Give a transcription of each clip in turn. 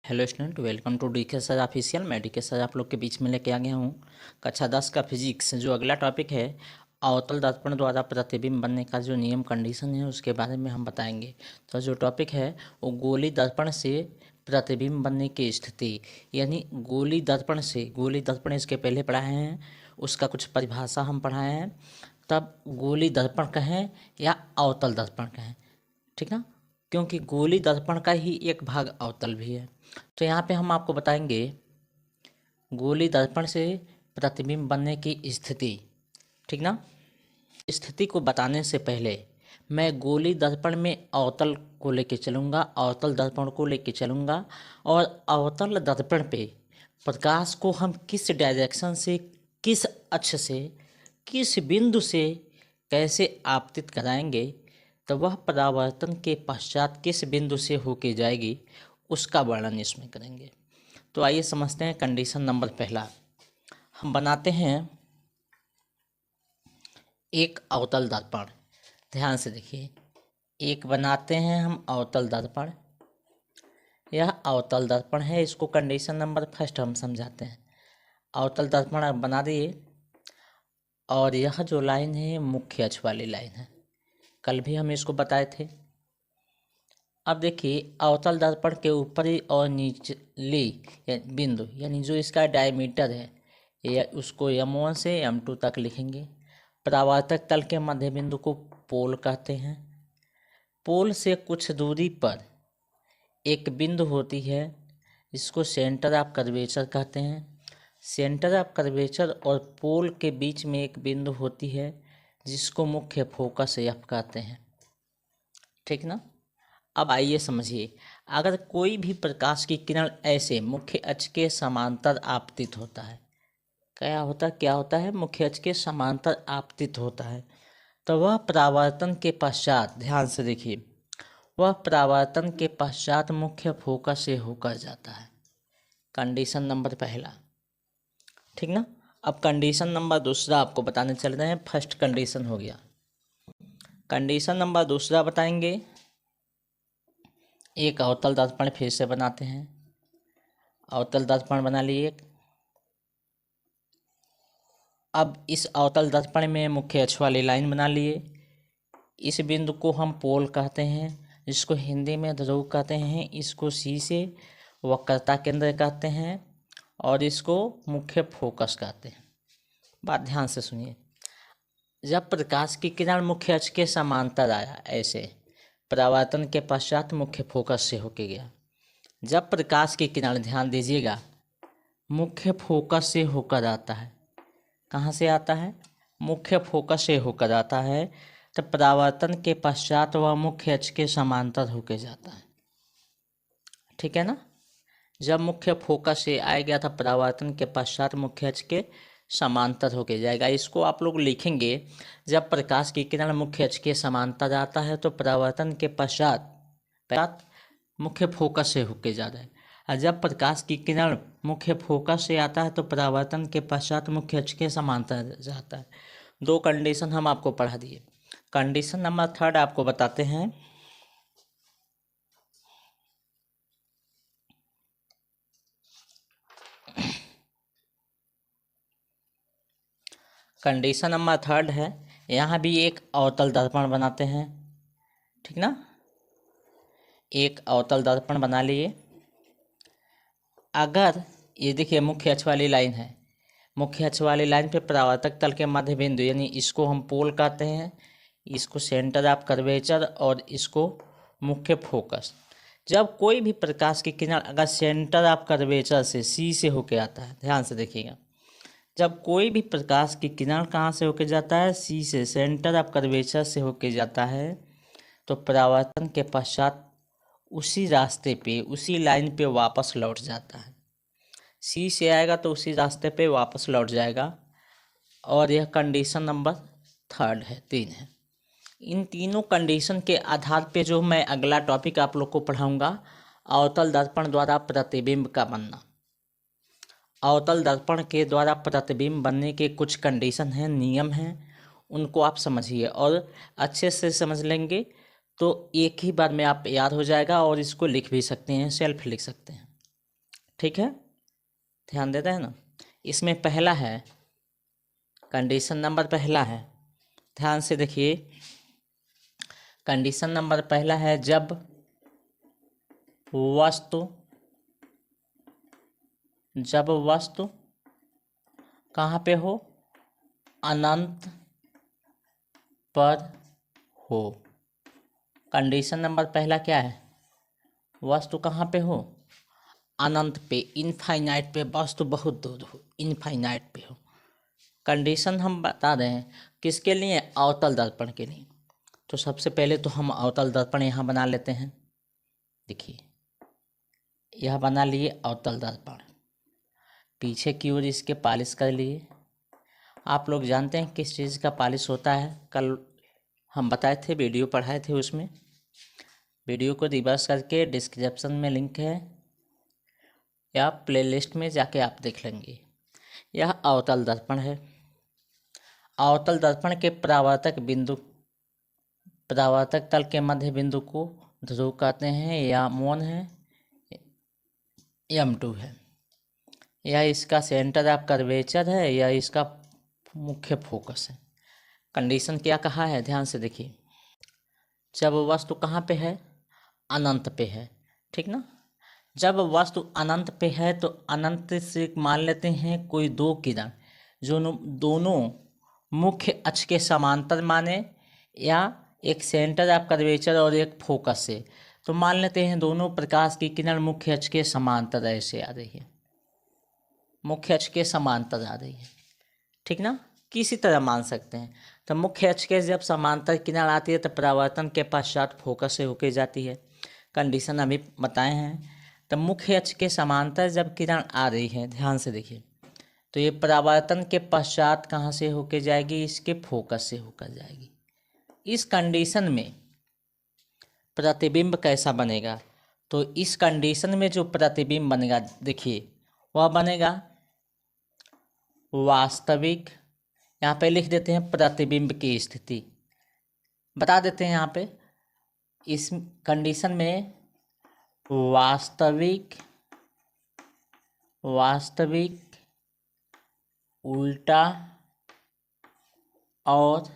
Hello student, welcome to DK sir official. मैं DK sir आप लोग के बीच में लेके आ गया हूँ कक्षा 10 का फिजिक्स। जो अगला टॉपिक है अवतल दर्पण द्वारा प्रतिबिंब बनने का जो नियम कंडीशन है उसके बारे में हम बताएंगे। तो जो टॉपिक है वो गोली दर्पण से प्रतिबिंब बनने की स्थिति, यानी गोली दर्पण इसके पहले पढ़ाए हैं, उसका कुछ परिभाषा हम पढ़ाए हैं। तब गोली दर्पण कहें या अवतल दर्पण कहें, ठीक ना, क्योंकि गोली दर्पण का ही एक भाग अवतल भी है। तो यहाँ पे हम आपको बताएंगे गोली दर्पण से प्रतिबिंब बनने की स्थिति, ठीक ना। स्थिति को बताने से पहले मैं गोली दर्पण में अवतल को लेके चलूँगा, अवतल दर्पण को लेके चलूँगा, और अवतल दर्पण पे प्रकाश को हम किस डायरेक्शन से, किस अक्ष से, किस बिंदु से कैसे आपतित कराएंगे, तो वह परावर्तन के पश्चात किस बिंदु से होके जाएगी उसका वर्णन इसमें करेंगे। तो आइए समझते हैं कंडीशन नंबर पहला। हम बनाते हैं एक अवतल दर्पण। ध्यान से देखिए, एक बनाते हैं हम अवतल दर्पण। यह अवतल दर्पण है, इसको कंडीशन नंबर फर्स्ट हम समझाते हैं। अवतल दर्पण बना दिए, और यह जो लाइन है मुख्य अक्ष वाली लाइन है, कल भी हम इसको बताए थे। अब देखिए, अवतल दर्पण के ऊपरी और निचली बिंदु, यानी जो इसका डायमीटर है, या उसको M1 से M2 तक लिखेंगे। परावर्तक तल के मध्य बिंदु को पोल कहते हैं। पोल से कुछ दूरी पर एक बिंदु होती है जिसको सेंटर ऑफ कर्वेचर कहते हैं। सेंटर ऑफ कर्वेचर और पोल के बीच में एक बिंदु होती है जिसको मुख्य फोकस F कहते हैं, ठीक ना। अब आइए समझिए, अगर कोई भी प्रकाश की किरण ऐसे मुख्य अक्ष के समांतर आपतित होता है, क्या होता है, मुख्य अक्ष के समांतर आपतित होता है, तो वह परावर्तन के पश्चात, ध्यान से देखिए, वह परावर्तन के पश्चात मुख्य फोकस से होकर जाता है। कंडीशन नंबर पहला, ठीक ना। अब कंडीशन नंबर दूसरा आपको बताने चल रहे हैं। फर्स्ट कंडीशन हो गया, कंडीशन नंबर दूसरा बताएंगे। एक अवतल दर्पण फिर से बनाते हैं। अवतल दर्पण बना लिए। अब इस अवतल दर्पण में मुख्य अक्ष वाली लाइन बना लिए। इस बिंदु को हम पोल कहते हैं, जिसको हिंदी में ध्रुव कहते हैं। इसको C से वक्रता केंद्र कहते हैं, और इसको मुख्य फोकस कहते हैं। बात ध्यान से सुनिए, जब प्रकाश की किरण मुख्य अक्ष के समांतर आया, ऐसे परावर्तन के पश्चात मुख्य फोकस से होके गया। जब प्रकाश की किरण, ध्यान दीजिएगा, मुख्य फोकस से होकर आता है, कहाँ से आता है, मुख्य फोकस से होकर आता है, तो परावर्तन के पश्चात वह मुख्य अक्ष के समांतर होके जाता है, ठीक है ना। जब मुख्य फोकस से आएगा था, परावर्तन के पश्चात मुख्य अक्ष के समांतर होके जाएगा। इसको आप लोग लिखेंगे, जब प्रकाश की किरण मुख्य अक्ष के समांतर आता है तो परावर्तन के पश्चात मुख्य फोकस से होके जा रहा है, और जब प्रकाश की किरण मुख्य फोकस से आता है तो परावर्तन के पश्चात मुख्य अक्ष के समांतर जाता है। दो कंडीशन हम आपको पढ़ा दिए। कंडीशन नंबर थर्ड आपको बताते हैं। कंडीशन नंबर थर्ड है, यहाँ भी एक अवतल दर्पण बनाते हैं, ठीक ना। एक अवतल दर्पण बना लिए। अगर ये देखिए मुख्य अक्ष वाली लाइन है, मुख्य अक्ष वाली लाइन पे परावर्तक तल के मध्य बिंदु, यानी इसको हम पोल कहते हैं, इसको सेंटर ऑफ कर्वेचर, और इसको मुख्य फोकस। जब कोई भी प्रकाश की किरण अगर सेंटर ऑफ कर्वेचर से C से होके आता है, ध्यान से देखिएगा, जब कोई भी प्रकाश की किरण कहाँ से होके जाता है, C से, सेंटर ऑफ कर्वेचर से होके जाता है, तो परावर्तन के पश्चात उसी रास्ते पे, उसी लाइन पे वापस लौट जाता है। C से आएगा तो उसी रास्ते पे वापस लौट जाएगा। और यह कंडीशन नंबर थर्ड है, 3 है। इन तीनों कंडीशन के आधार पे जो मैं अगला टॉपिक आप लोग को पढ़ाऊंगा, अवतल दर्पण द्वारा प्रतिबिंब का बनना। अवतल दर्पण के द्वारा प्रतिबिंब बनने के कुछ कंडीशन हैं, नियम हैं, उनको आप समझिए, और अच्छे से समझ लेंगे तो एक ही बार में आप याद हो जाएगा, और इसको लिख भी सकते हैं, सेल्फ लिख सकते हैं। ठीक है, ध्यान देते हैं ना। इसमें पहला है, कंडीशन नंबर पहला है, ध्यान से देखिए। कंडीशन नंबर पहला है जब वस्तु कहाँ पे हो, अनंत पर हो। कंडीशन नंबर पहला क्या है, वस्तु कहाँ पे हो, अनंत पे, इनफाइनाइट पे, वस्तु बहुत दूर हो, इनफाइनाइट पे हो। कंडीशन हम बता रहे हैं किसके लिए, अवतल दर्पण के लिए। तो सबसे पहले तो हम अवतल दर्पण यहाँ बना लेते हैं। देखिए यह बना लिए अवतल दर्पण, पीछे की ओर इसके पॉलिश कर लिए। आप लोग जानते हैं किस चीज़ का पॉलिश होता है, कल हम बताए थे, वीडियो पढ़ाए थे उसमें। वीडियो को रिवर्स करके डिस्क्रिप्शन में लिंक है या प्लेलिस्ट में जाके आप देख लेंगे। यह अवतल दर्पण है। अवतल दर्पण के परावर्तक तल के मध्य बिंदु को ध्रुव कहते हैं, या मोन है, M2 है। यह इसका सेंटर ऑफ कर्वेचर है, या इसका मुख्य फोकस है। कंडीशन क्या कहा है, ध्यान से देखिए। जब वस्तु कहाँ पे है, अनंत पे है, ठीक ना। जब वस्तु अनंत पे है तो अनंत से मान लेते हैं कोई दो किरण जो दोनों मुख्य अक्ष के समांतर माने, या एक सेंटर ऑफ कर्वेचर और एक फोकस से। तो मान लेते हैं दोनों प्रकाश की किरण मुख्य अक्ष के समांतर ऐसे आ रही है, मुख्य अक्ष के समांतर आ रही है, ठीक ना। किसी तरह मान सकते हैं। तो मुख्य अक्ष के जब समांतर किरण आती है तो परावर्तन के पश्चात फोकस से होके जाती है। कंडीशन अभी बताए हैं। तो मुख्य अक्ष के समांतर जब किरण आ रही है, ध्यान से देखिए, तो ये परावर्तन के पश्चात कहाँ से होके जाएगी, इसके फोकस से होकर जाएगी। इस कंडीशन में प्रतिबिंब कैसा बनेगा, तो इस कंडीशन में जो प्रतिबिंब बनेगा, देखिए वह बनेगा वास्तविक, यहाँ पे लिख देते हैं प्रतिबिंब की स्थिति, बता देते हैं यहाँ पे। इस कंडीशन में वास्तविक उल्टा और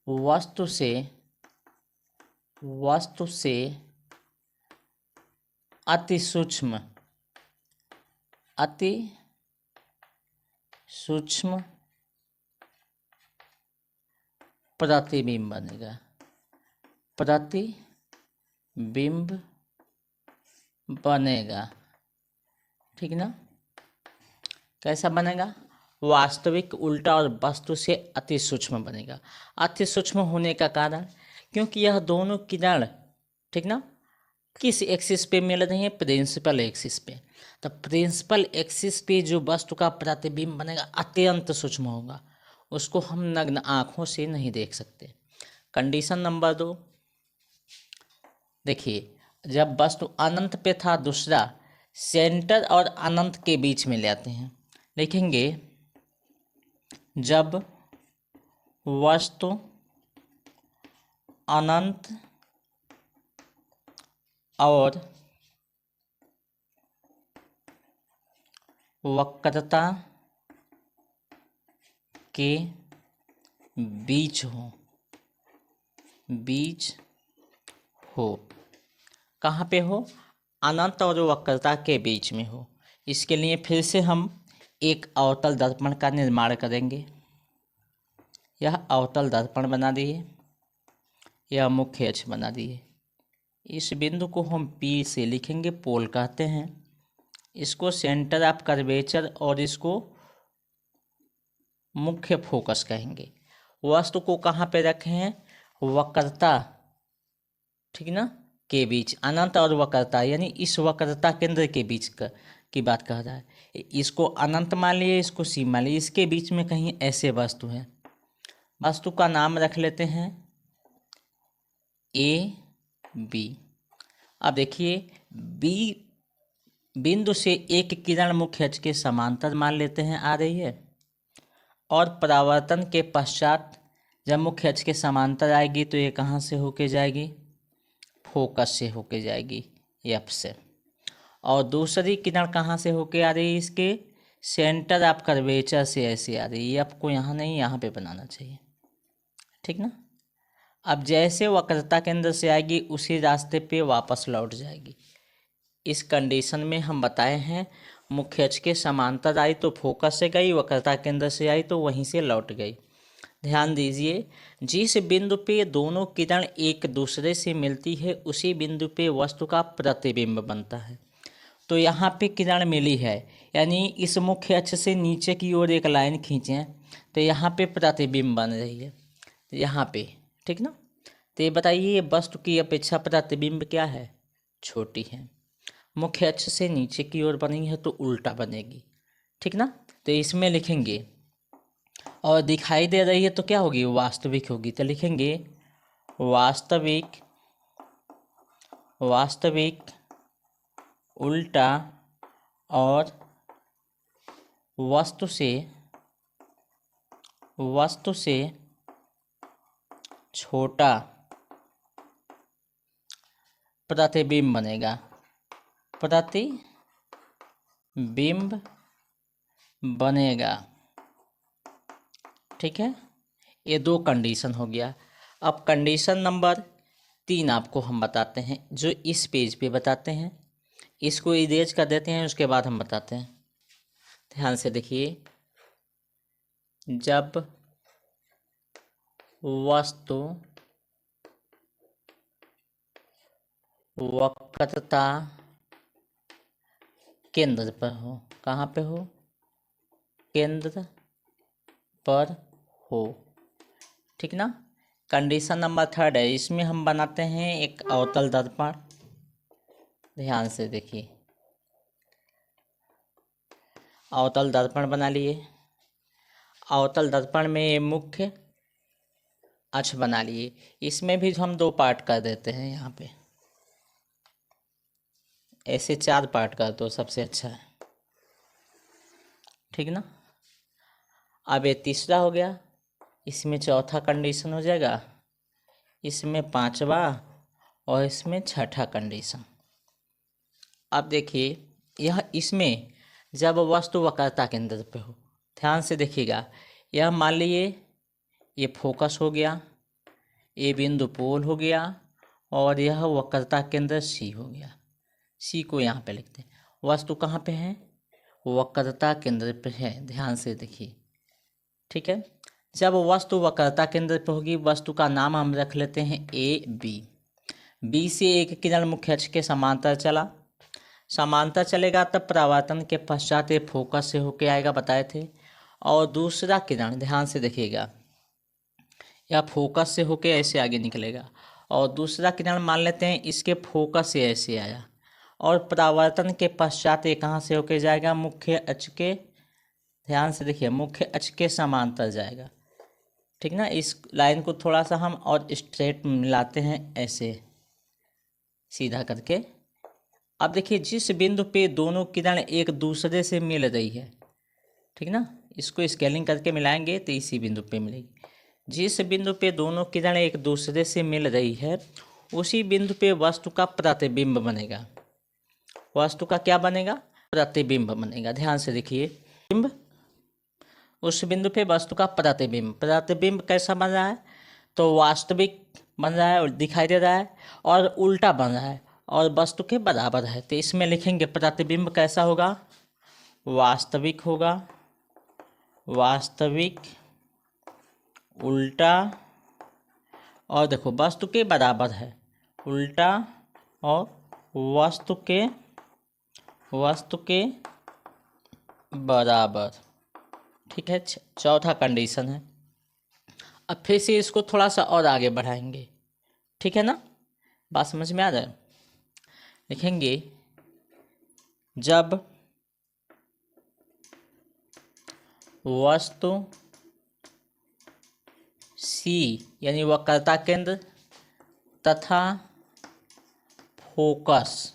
वस्तु से अति सूक्ष्म प्रतिबिंब बनेगा, प्रतिबिंब बनेगा, ठीक ना। कैसा बनेगा, वास्तविक, उल्टा और वस्तु से अति सूक्ष्म बनेगा। अति सूक्ष्म होने का कारण, क्योंकि यह दोनों किरण, ठीक ना, किस एक्सिस पे मिल रही है, प्रिंसिपल एक्सिस पे। तो प्रिंसिपल एक्सिस पे जो वस्तु का प्रतिबिंब बनेगा अत्यंत सूक्ष्म होगा, उसको हम नग्न आँखों से नहीं देख सकते। कंडीशन नंबर 2 देखिए, जब वस्तु अनंत पे था, दूसरा सेंटर और अनंत के बीच में ले आते हैं, लिखेंगे जब वस्तु अनंत और वक्रता के बीच हो, कहाँ पे हो, अनंत और वक्रता के बीच में हो। इसके लिए फिर से हम एक अवतल दर्पण का निर्माण करेंगे। यह अवतल दर्पण बना दिए, यह मुख्य अक्ष बना दिए। इस बिंदु को हम P से लिखेंगे, पोल कहते हैं। इसको सेंटर ऑफ कर्वेचर और इसको मुख्य फोकस कहेंगे। वस्तु को कहाँ पे रखे हैं, वक्रता, ठीक ना, के बीच, अनंत और वक्रता, यानी इस वक्रता केंद्र के बीच की बात कह रहा है। इसको अनंत मान लिए, इसको सी मान लिए, इसके बीच में कहीं ऐसे वस्तु है। वस्तु का नाम रख लेते हैं AB। अब देखिए, B बिंदु से एक किरण मुख्य अक्ष के समांतर मान लेते हैं आ रही है, और परावर्तन के पश्चात जब मुख्य अक्ष के समांतर आएगी तो ये कहाँ से होके जाएगी, फोकस से होके जाएगी, F से। और दूसरी किरण कहाँ से होके आ रही है, इसके सेंटर ऑफ कर्वेचर से ऐसे आ रही है। ये आपको यहाँ नहीं, यहाँ पे बनाना चाहिए, ठीक ना। अब जैसे वक्रता केंद्र से आएगी उसी रास्ते पे वापस लौट जाएगी। इस कंडीशन में हम बताए हैं मुख्य अक्ष के समांतर आई तो फोकस से गई, वक्रता केंद्र से आई तो वहीं से लौट गई। ध्यान दीजिए, जिस बिंदु पे दोनों किरण एक दूसरे से मिलती है उसी बिंदु पे वस्तु का प्रतिबिंब बनता है। तो यहाँ पे किरण मिली है, यानी इस मुख्य अक्ष से नीचे की ओर एक लाइन खींचें तो यहाँ पे प्रतिबिंब बन रही है यहाँ पे, ठीक ना। तो ये बताइए वस्तु की अपेक्षा प्रतिबिंब क्या है, छोटी है। मुख्य अक्ष से नीचे की ओर बनी है तो उल्टा बनेगी, ठीक ना। तो इसमें लिखेंगे, और दिखाई दे रही है तो क्या होगी, वास्तविक होगी। तो लिखेंगे वास्तविक, वास्तविक, उल्टा और वस्तु से, वस्तु से छोटा प्रतिबिंब बनेगा, प्रतिबिंब बनेगा, ठीक है। ये दो कंडीशन हो गया। अब कंडीशन नंबर 3 आपको हम बताते हैं, जो इस पेज पे बताते हैं। इसको इरेज कर देते हैं, उसके बाद हम बताते हैं। ध्यान से देखिए, जब वस्तु वक्रता केंद्र पर हो, कहाँ पे हो, केंद्र पर हो, ठीक ना। कंडीशन नंबर 3 है, इसमें हम बनाते हैं एक अवतल दर्पण। ध्यान से देखिए, अवतल दर्पण बना लिए। अवतल दर्पण में मुख्य अक्ष बना लिए। इसमें भी हम 2 पार्ट कर देते हैं, यहाँ पे ऐसे 4 पार्ट कर दो, सबसे अच्छा है, ठीक ना। अब ये तीसरा हो गया, इसमें चौथा कंडीशन हो जाएगा, इसमें 5वां और इसमें 6ठा कंडीशन। अब देखिए, यह इसमें जब वस्तु वक्रता केंद्र पे हो, ध्यान से देखिएगा, यह मान लिए ये फोकस हो गया, ये बिंदु पोल हो गया, और यह वक्रता केंद्र सी हो गया। सी को यहाँ पे लिखते हैं। वस्तु कहाँ पे है, वक्रता केंद्र पे है, ध्यान से देखिए, ठीक है। जब वस्तु वक्रता केंद्र पे होगी, वस्तु का नाम हम रख लेते हैं ए बी। बी से एक किरण मुख्य अक्ष के समांतर चला, समांतर चलेगा तब परावर्तन के पश्चात ये फोकस से होके आएगा, बताए थे। और दूसरा किरण, ध्यान से देखिएगा, यह फोकस से होके ऐसे आगे निकलेगा, और दूसरा किरण मान लेते हैं इसके फोकस से ऐसे आया, और परावर्तन के पश्चात ये कहाँ से होके जाएगा, मुख्य अक्ष के, ध्यान से देखिए, मुख्य अक्ष के समांतर जाएगा, ठीक ना। इस लाइन को थोड़ा सा हम और स्ट्रेट मिलाते हैं, ऐसे सीधा करके। अब देखिए, जिस बिंदु पे दोनों किरण एक दूसरे से मिल रही है, ठीक ना, इसको स्केलिंग करके मिलाएंगे तो इसी बिंदु पे मिलेगी। जिस बिंदु पे दोनों किरण एक दूसरे से मिल रही है उसी बिंदु पे वस्तु का प्रतिबिंब बनेगा। वस्तु का क्या बनेगा, प्रतिबिंब बनेगा। ध्यान से देखिए, बिंब, उस बिंदु पे वस्तु का प्रतिबिंब, प्रतिबिंब कैसा बन रहा है, तो वास्तविक बन रहा है और दिखाई दे रहा है, और उल्टा बन रहा है और वस्तु के बराबर है। तो इसमें लिखेंगे प्रतिबिंब कैसा होगा, वास्तविक होगा, वास्तविक, उल्टा, और देखो वस्तु के बराबर है, उल्टा और वस्तु के बराबर, ठीक है। चौथा कंडीशन है। अब फिर से इसको थोड़ा सा और आगे बढ़ाएंगे, ठीक है ना, बात समझ में आ रहा है। लिखेंगे, जब वस्तु सी यानी वक्रता केंद्र तथा फोकस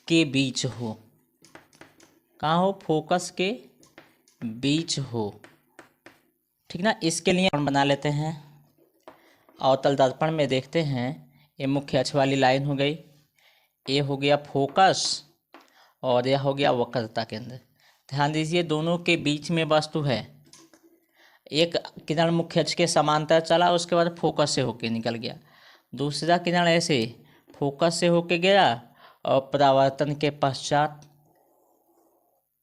के बीच हो, कहाँ हो, फोकस के बीच हो, ठीक ना। इसके लिए हम बना लेते हैं, अवतल दर्पण में देखते हैं, ये मुख्य अक्ष वाली लाइन हो गई, ये हो गया फोकस और यह हो गया वक्रता केंद्र। ध्यान दीजिए दोनों के बीच में वस्तु है, एक किरण मुख्य अक्ष के समांतर चला, उसके बाद फोकस से होके निकल गया, दूसरा किरण ऐसे फोकस से होके गया और परावर्तन के पश्चात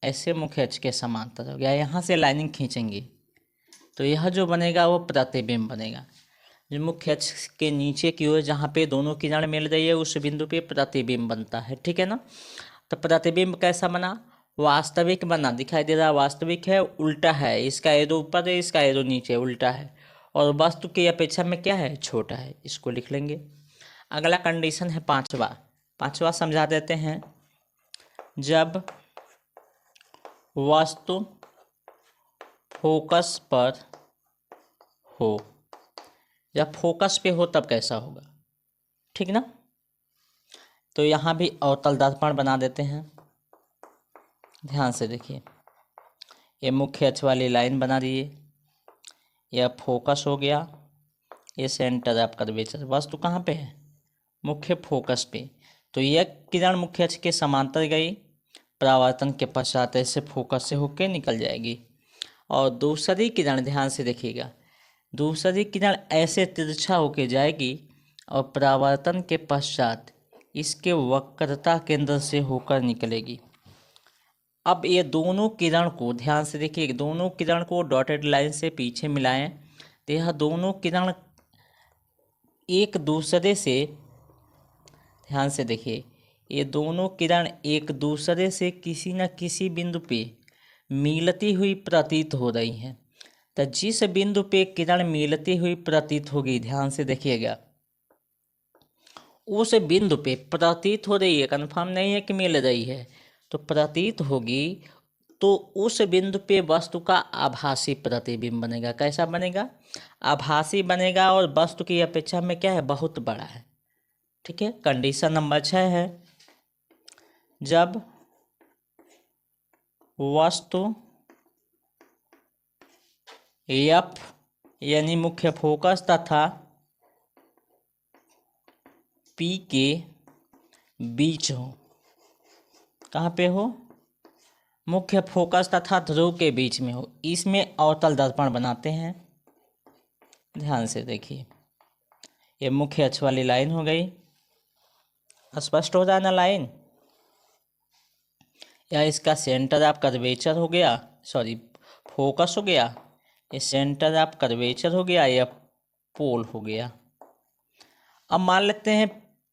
ऐसे मुख्य अक्ष के समांतर हो गया। यहाँ से लाइनिंग खींचेंगे तो यह जो बनेगा वो प्रतिबिंब बनेगा। जो मुख्य अक्ष के नीचे की ओर जहाँ पे दोनों किरण मिल रही है उस बिंदु पे प्रतिबिंब बनता है, ठीक है ना। तो प्रतिबिंब कैसा बना, वास्तविक बना, दिखाई दे रहा वास्तविक है, उल्टा है, इसका एरो ऊपर है, इसका एरो नीचे, उल्टा है, और वस्तु की अपेक्षा में क्या है, छोटा है। इसको लिख लेंगे। अगला कंडीशन है पांचवा समझा देते हैं। जब वस्तु फोकस पर हो, जब फोकस पे हो तब कैसा होगा, ठीक ना। तो यहाँ भी अवतल दर्पण बना देते हैं। ध्यान से देखिए, ये मुख्य अक्ष वाली लाइन बना दिए, यह फोकस हो गया, ये सेंटर ऑफ कर्वेचर। वस्तु कहाँ पे है, मुख्य फोकस पे। तो यह किरण मुख्य अक्ष के समांतर गई, परावर्तन के पश्चात ऐसे फोकस से होकर निकल जाएगी। और दूसरी किरण, ध्यान से देखिएगा, दूसरी किरण ऐसे तिरछा होके जाएगी और परावर्तन के पश्चात इसके वक्रता केंद्र से होकर निकलेगी। अब ये दोनों किरण को ध्यान से देखिए, दोनों किरण को डॉटेड लाइन से पीछे मिलाएं तो यह दोनों किरण एक दूसरे से, ध्यान से देखिए, ये दोनों किरण एक दूसरे से किसी न किसी बिंदु पे मिलती हुई प्रतीत हो रही हैं। तो जिस बिंदु पे किरण मिलती हुई प्रतीत होगी, ध्यान से देखिएगा, उस बिंदु पे प्रतीत हो रही है, कन्फर्म नहीं है कि मिल रही है, तो प्रतीत होगी, तो उस बिंदु पे वस्तु का आभासी प्रतिबिंब बनेगा। कैसा बनेगा, आभासी बनेगा, और वस्तु की अपेक्षा में क्या है, बहुत बड़ा है, ठीक है। कंडीशन नंबर 6 है, जब वस्तु एफ यानी मुख्य फोकस तथा पी के बीच हो, कहाँ पे हो, मुख्य फोकस तथा ध्रुव के बीच में हो, इसमें अवतल दर्पण बनाते हैं। ध्यान से देखिए, ये मुख्य अक्ष वाली लाइन हो गई, स्पष्ट हो जाए ना लाइन, या इसका सेंटर ऑफ कर्वेचर हो गया, सॉरी फोकस हो गया, ये सेंटर ऑफ कर्वेचर हो गया, या पोल हो गया। अब मान लेते हैं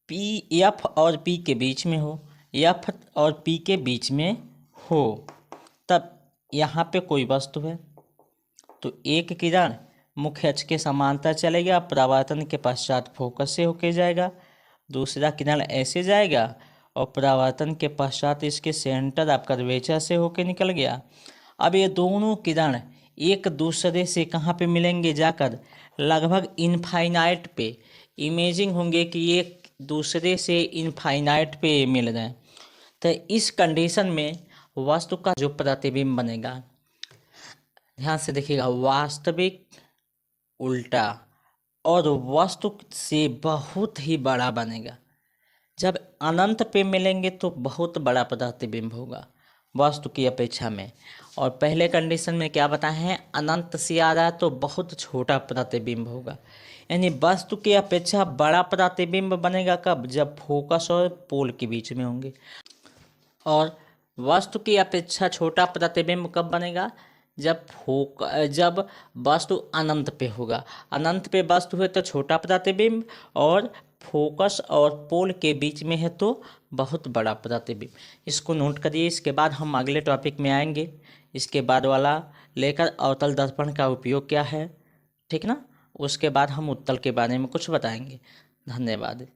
पी एफ और पी के बीच में हो, एफ और पी के बीच में हो, तब यहाँ पे कोई वस्तु है तो एक किरण मुख्य अक्ष के समांतर चलेगा, परावर्तन के पश्चात फोकस से होके जाएगा, दूसरा किरण ऐसे जाएगा और परावर्तन के पश्चात इसके सेंटर ऑफ कर्वेचर से होके निकल गया। अब ये दोनों किरण एक दूसरे से कहाँ पे मिलेंगे, जाकर लगभग इनफाइनाइट पे, इमेजिंग होंगे कि ये दूसरे से इनफाइनाइट पे मिल रहे हैं। तो इस कंडीशन में वस्तु का जो प्रतिबिंब बनेगा, ध्यान से देखिएगा, वास्तविक, उल्टा और वस्तु से बहुत ही बड़ा बनेगा। जब अनंत पे मिलेंगे तो बहुत बड़ा प्रतिबिंब होगा वस्तु की अपेक्षा में, और पहले कंडीशन में क्या बताए हैं, अनंत से आ रहा है तो बहुत छोटा प्रतिबिंब होगा। यानी वस्तु की अपेक्षा बड़ा प्रतिबिंब बनेगा कब, जब फोकस और पोल के बीच में होंगे, और वस्तु की अपेक्षा छोटा प्रतिबिंब कब बनेगा, जब वस्तु अनंत पे होगा। अनंत पे वस्तु है तो छोटा प्रतिबिंब, और फोकस और पोल के बीच में है तो बहुत बड़ा प्रतिबिंब। इसको नोट करिए, इसके बाद हम अगले टॉपिक में आएंगे, इसके बाद वाला लेकर अवतल दर्पण का उपयोग क्या है, ठीक ना। उसके बाद हम उत्तल के बारे में कुछ बताएंगे। धन्यवाद।